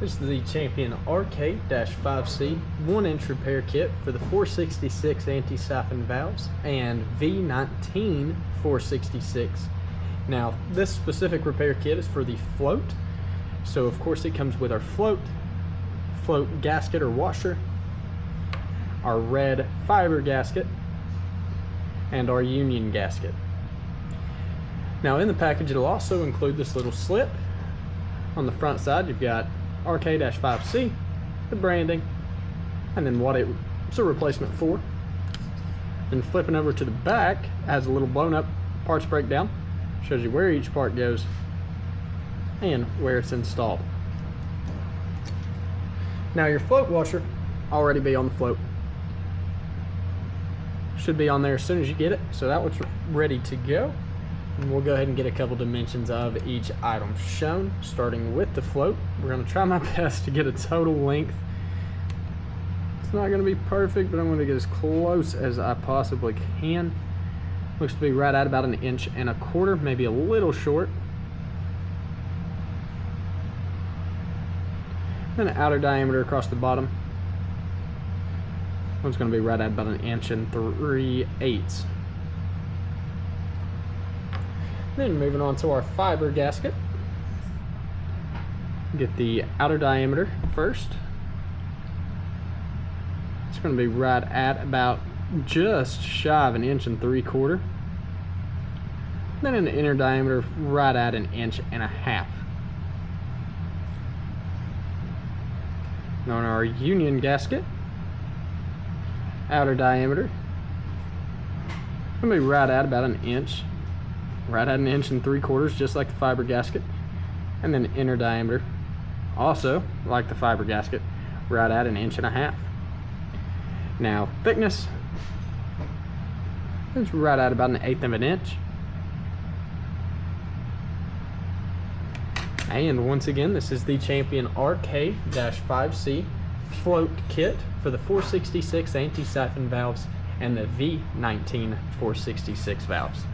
This is the Champion RK-5C 1-inch repair kit for the 466 anti-siphon valves and V19 466. Now, this specific repair kit is for the float. So of course it comes with our float gasket or washer, our red fiber gasket, and our union gasket. Now in the package it'll also include this little slip. On the front side you've got RK-5C, the branding, and then what it's a replacement for. Then flipping over to the back has a little blown up parts breakdown, shows you where each part goes and where it's installed. Now your float washer already be on the float. Should be on there as soon as you get it, so that one's ready to go. And we'll go ahead and get a couple dimensions of each item shown, starting with the float. We're going to try my best to get a total length. It's not going to be perfect, but I'm going to get as close as I possibly can. Looks to be right at about 1.25 inches, maybe a little short. Then an outer diameter across the bottom. One's going to be right at about 1 3/8 inches. Then moving on to our fiber gasket. Get the outer diameter first. It's going to be right at about just shy of 1 3/4 inches. Then an inner diameter right at 1.5 inches. And on our union gasket, outer diameter, going to be right at about 1 inch. Right at 1 3/4 inches, just like the fiber gasket. And then inner diameter, also like the fiber gasket, right at 1.5 inches. Now thickness, it's right at about 1/8 inch. And once again, this is the Champion RK-5C float kit for the 466 anti-siphon valves and the V19 466 valves.